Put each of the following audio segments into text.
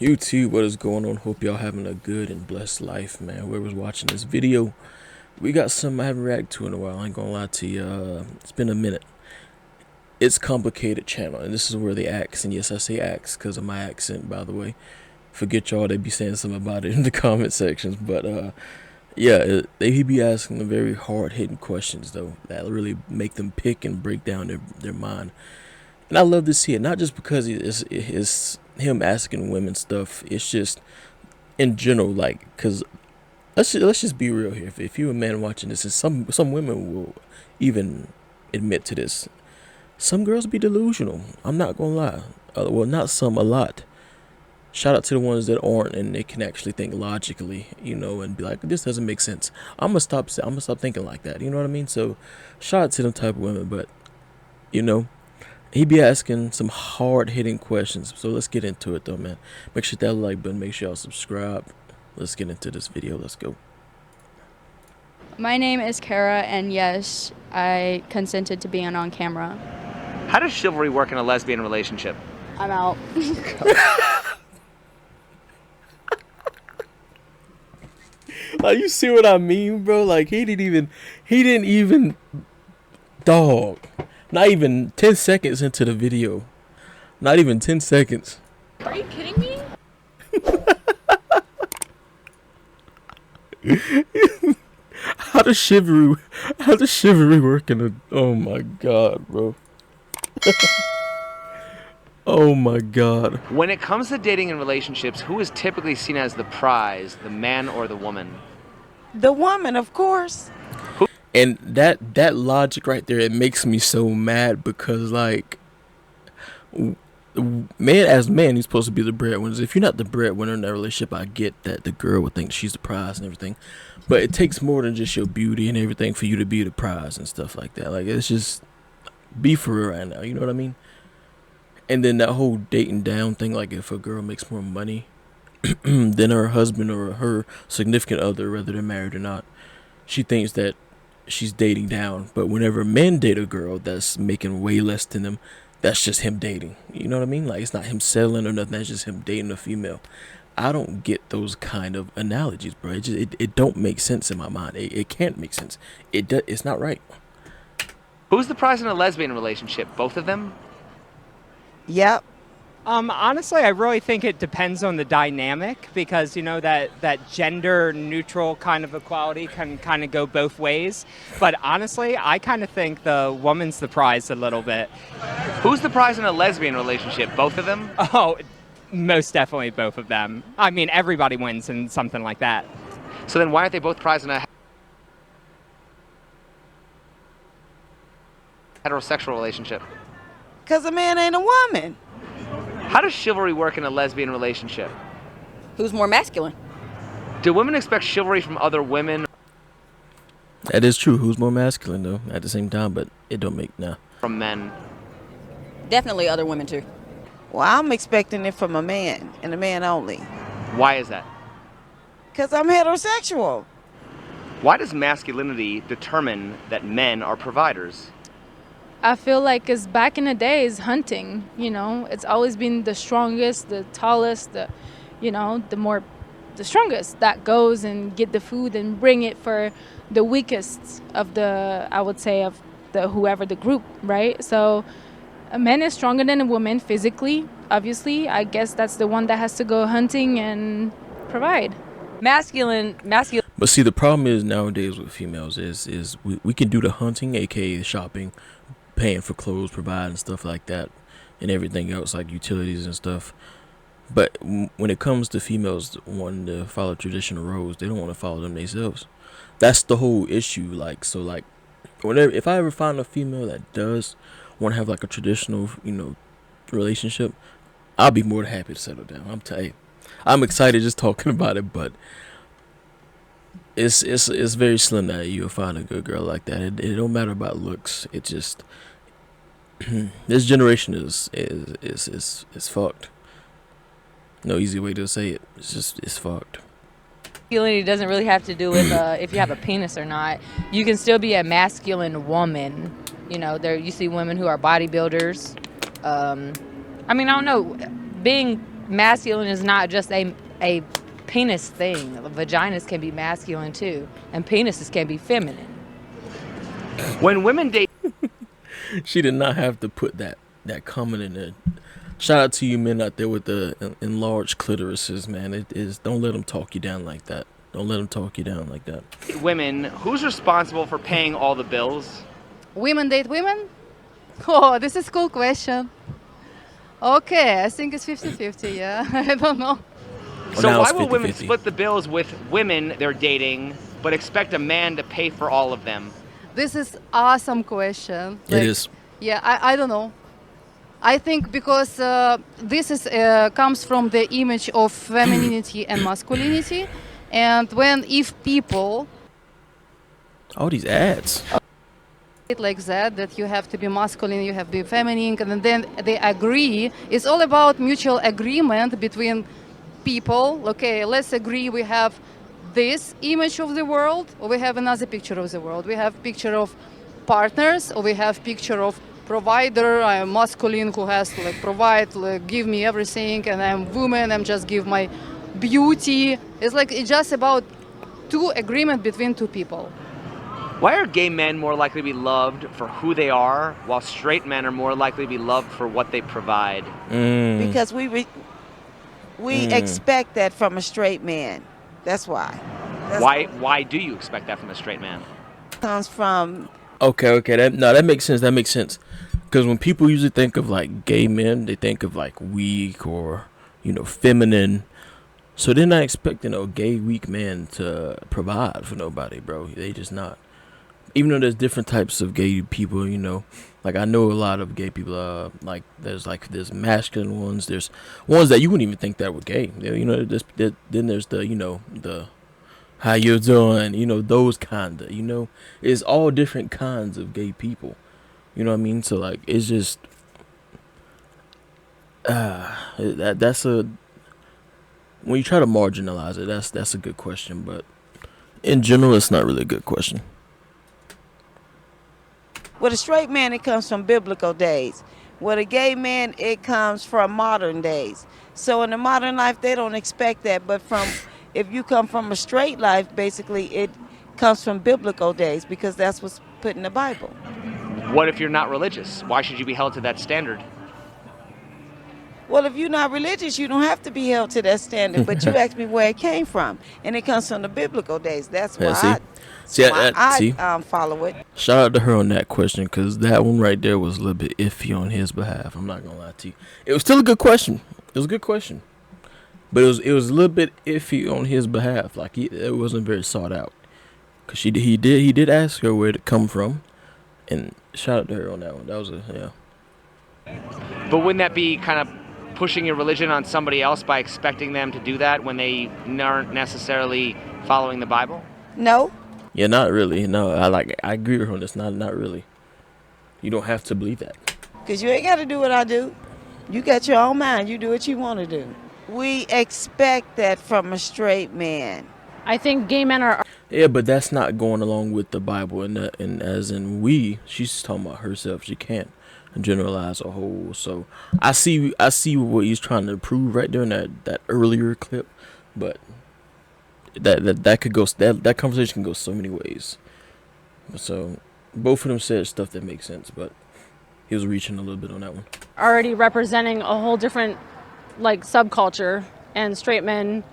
YouTube, what is going on? Hope y'all having a good and blessed life, man. Whoever's watching this video, we got something I haven't reacted to in a while. I ain't gonna lie to you. It's been a minute. It's Complicated channel, and this is where they ask, and yes, I say ask because of my accent, by the way. Forget y'all, they be saying something about it in the comment sections, but yeah, they be asking the very hard-hitting questions though that really make them pick and break down their mind. And I love to see it, not just because it's him asking women stuff. It's just in general, like, cause let's just be real here. If you're a man watching this, and some women will even admit to this, some girls be delusional. I'm not gonna lie. Well, not some, a lot. Shout out to the ones that aren't and they can actually think logically, and be like, this doesn't make sense. I'm gonna stop thinking like that. You know what I mean? So, shout out to them type of women, but you know. He be asking some hard-hitting questions, so let's get into it though, man. Make sure that like button, make sure y'all subscribe. Let's get into this video. Let's go. My name is Kara, and yes, I consented to being on camera. How does chivalry work in a lesbian relationship? I'm out. Like, you see what I mean, bro? Like, he didn't even, dog. Not even 10 seconds into the video. Not even 10 seconds. Are you kidding me? How does chivalry work in a, oh my god, bro. Oh my god. When it comes to dating and relationships, who is typically seen as the prize, the man or the woman? The woman, of course. And that logic right there, it makes me so mad because, like, man, as man, he's supposed to be the breadwinner. If you're not the breadwinner in that relationship, I get that the girl would think she's the prize and everything, but it takes more than just your beauty and everything for you to be the prize and stuff like that. Like, it's just, be for real right now, you know what I mean? And then that whole dating down thing, like, if a girl makes more money than her husband or her significant other, whether they're married or not, she thinks that she's dating down. But whenever men date a girl that's making way less than them, that's just him dating. You know what I mean? Like, it's not him settling or nothing. That's just him dating a female. I don't get those kind of analogies, bro. It don't make sense in my mind. It can't make sense. It's not right. Who's the prize in a lesbian relationship? Both of them? Yep. Honestly, I really think it depends on the dynamic because, you know, that gender neutral kind of equality can kind of go both ways. But honestly, I kind of think the woman's the prize a little bit. Who's the prize in a lesbian relationship? Both of them? Oh, most definitely both of them. I mean, everybody wins in something like that. So then why aren't they both prized in a heterosexual relationship? Because a man ain't a woman. How does chivalry work in a lesbian relationship? Who's more masculine? Do women expect chivalry from other women? That is true. Who's more masculine, though, at the same time, but it don't make, nah. From men? Definitely other women too. Well, I'm expecting it from a man and a man only. Why is that? Because I'm heterosexual. Why does masculinity determine that men are providers? I feel like it's back in the days hunting, it's always been the strongest, the tallest, the strongest that goes and get the food and bring it for the weakest of whoever the group, right? So a man is stronger than a woman physically, obviously. I guess that's the one that has to go hunting and provide. Masculine. But see, the problem is nowadays with females is we can do the hunting, aka the shopping, paying for clothes, providing stuff like that, and everything else like utilities and stuff. But when it comes to females wanting to follow traditional roles, they don't want to follow them themselves. That's the whole issue. Like, so, like, whenever, if I ever find a female that does want to have like a traditional, relationship, I'll be more than happy to settle down. I'm excited just talking about it, but it's very slim that you'll find a good girl like that. It don't matter about looks. It just this generation is fucked. No easy way to say it. It's fucked. Masculinity doesn't really have to do with if you have a penis or not. You can still be a masculine woman. You see women who are bodybuilders. I don't know. Being masculine is not just a penis thing. Vaginas can be masculine too, and penises can be feminine. When women date She did not have to put that comment in there. Shout out to you men out there with the enlarged clitorises, man. It is, don't let them talk you down like that. Don't let them talk you down like that. women, who's responsible for paying all the bills? Women date women? Oh, this is a cool question. Okay, I think it's 50-50, yeah. I don't know. So now why it's will women 50-50. split the bills with women they're dating, but expect a man to pay for all of them? This is awesome question. It is. Yeah, I don't know. I think because this is comes from the image of femininity and masculinity, and if people All these ads. it like that you have to be masculine, you have to be feminine, and then they agree. It's all about mutual agreement between people. Okay, let's agree we have this image of the world, or we have another picture of the world. We have picture of partners, or we have picture of provider. I'm masculine who has to like provide, like, give me everything, and I'm woman. I'm just give my beauty. It's just about two agreement between two people. Why are gay men more likely to be loved for who they are, while straight men are more likely to be loved for what they provide? Because we expect that from a straight man. That's why. Why do you expect that from a straight man? Comes from Okay. That makes sense. That makes sense. Because when people usually think of like gay men, they think of like weak or, feminine. So they're not expecting a gay weak man to provide for nobody, bro. They just not. Even though there's different types of gay people, like I know a lot of gay people. There's masculine ones. There's ones that you wouldn't even think that were gay. Then there's the how you doing, those kinda. It's all different kinds of gay people. You know what I mean? So like it's just that's a when you try to marginalize it, that's a good question, but in general it's not really a good question. with a straight man, it comes from biblical days. With a gay man, it comes from modern days. So in the modern life, they don't expect that. But if you come from a straight life, basically it comes from biblical days because that's what's put in the Bible. What if you're not religious? Why should you be held to that standard? Well, if you're not religious, you don't have to be held to that standard. But you asked me where it came from, and it comes from the biblical days. That's why I follow it. Shout out to her on that question, because that one right there was a little bit iffy on his behalf. I'm not gonna lie to you. It was still a good question. It was a good question, but it was a little bit iffy on his behalf. Like it wasn't very sought out. Cause he did ask her where it come from, and shout out to her on that one. That was But wouldn't that be kind of pushing your religion on somebody else by expecting them to do that when they aren't necessarily following the Bible? No. Yeah, not really. No, I agree with her on this. Not really. You don't have to believe that. Because you ain't got to do what I do. You got your own mind. You do what you want to do. We expect that from a straight man. I think gay men are. Yeah, but that's not going along with the Bible, and as in she's talking about herself. She can't generalize a whole. So I see what he's trying to prove right there in that earlier clip, but that could go that conversation can go so many ways. So both of them said stuff that makes sense, but he was reaching a little bit on that one. Already representing a whole different like subculture, and straight men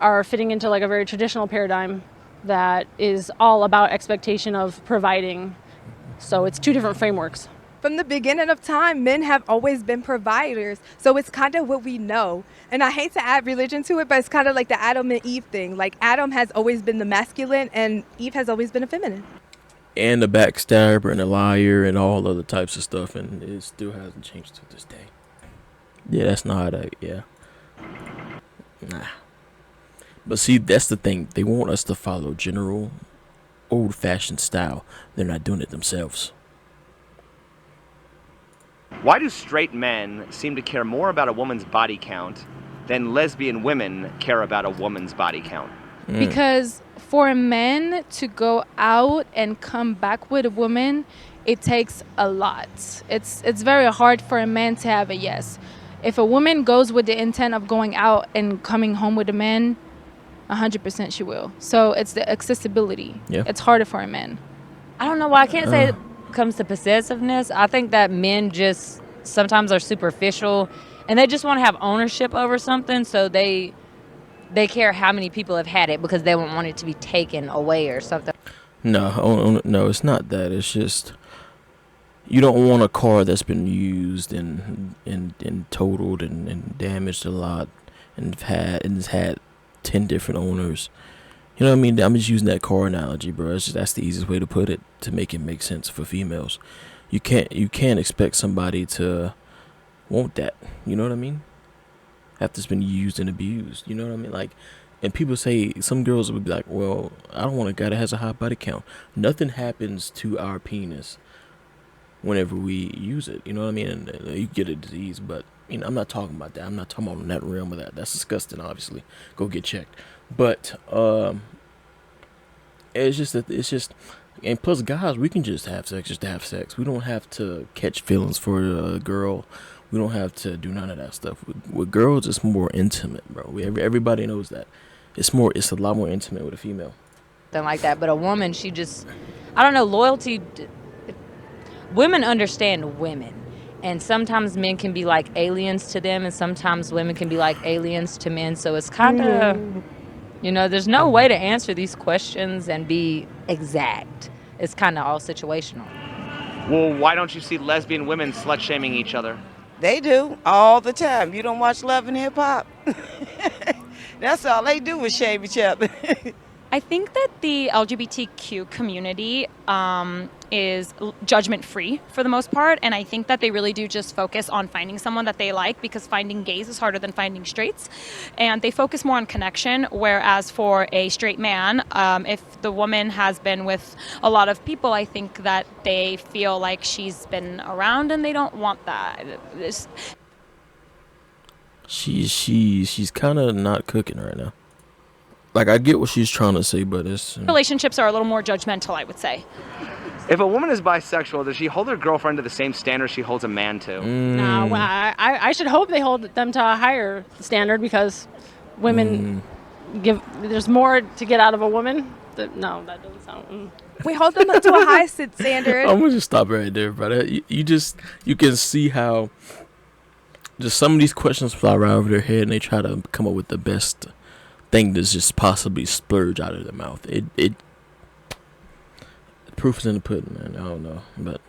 are fitting into like a very traditional paradigm that is all about expectation of providing. So it's two different frameworks. From the beginning of time, men have always been providers. So it's kind of what we know. And I hate to add religion to it, but it's kind of like the Adam and Eve thing. Like Adam has always been the masculine and Eve has always been a feminine. And the backstabber and the liar and all other types of stuff, and it still hasn't changed to this day. Yeah, that's not Nah. But see, that's the thing. They want us to follow general, old-fashioned style. They're not doing it themselves. Why do straight men seem to care more about a woman's body count than lesbian women care about a woman's body count? Because for a man to go out and come back with a woman, it takes a lot. It's very hard for a man to have a yes. If a woman goes with the intent of going out and coming home with a man, 100% she will. So it's the accessibility. Yeah. It's harder for a man. I don't know why I can't say it comes to possessiveness. I think that men just sometimes are superficial and they just want to have ownership over something, so they care how many people have had it because they don't want it to be taken away or something. No, it's not that. It's just you don't want a car that's been used and totaled and damaged a lot and has had 10 different owners. You know what I mean? I'm just using that car analogy, bro. That's the easiest way to put it to make it make sense for females. You can't expect somebody to want that. You know what I mean? After it's been used and abused. You know what I mean? Like, and people say, some girls would be like, well, I don't want a guy that has a high body count. Nothing happens to our penis whenever we use it. You know what I mean? And you get a disease, but you know, I'm not talking about that. I'm not talking about that realm of that. That's disgusting, obviously. Go get checked. But it's just and plus guys, we can just have sex to have sex. We don't have to catch feelings for a girl. We don't have to do none of that stuff. With girls, it's more intimate, bro. Everybody knows that. It's a lot more intimate with a female. Something like that. But a woman, she just, I don't know, loyalty. Women understand women. And sometimes men can be like aliens to them, and sometimes women can be like aliens to men. So it's kind of, you know, there's no way to answer these questions and be exact. It's kind of all situational. Well, why don't you see lesbian women slut-shaming each other? They do all the time. You don't watch Love and Hip Hop? That's all they do is shame each other. I think that the LGBTQ community is judgment-free for the most part, and I think that they really do just focus on finding someone that they like, because finding gays is harder than finding straights, and they focus more on connection, whereas for a straight man, if the woman has been with a lot of people, I think that they feel like she's been around and they don't want that. She's kind of not cooking right now. Like, I get what she's trying to say, but it's... Relationships are a little more judgmental, I would say. If a woman is bisexual, does she hold her girlfriend to the same standard she holds a man to? No, well, I should hope they hold them to a higher standard, because women there's more to get out of a woman. No, that doesn't sound... We hold them up to a high standard. I'm gonna just stop right there, brother. You can see how just some of these questions fly right over their head, and they try to come up with the best thing that's just possibly splurge out of their mouth. It proof is in the pudding, man. I don't know, but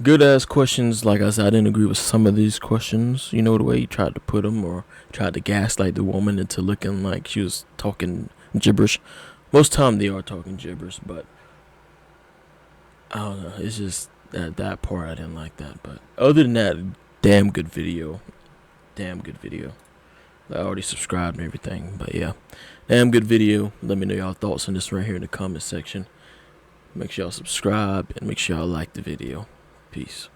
good ass questions. Like I said, I didn't agree with some of these questions. You know, the way he tried to put them, or tried to gaslight the woman into looking like she was talking gibberish. Most time they are talking gibberish, but I don't know. It's just that part I didn't like that. But other than that, damn good video. I already subscribed and everything, but yeah, damn good video. Let me know y'all thoughts on this right here in the comment section. Make sure y'all subscribe and make sure y'all like the video. Peace.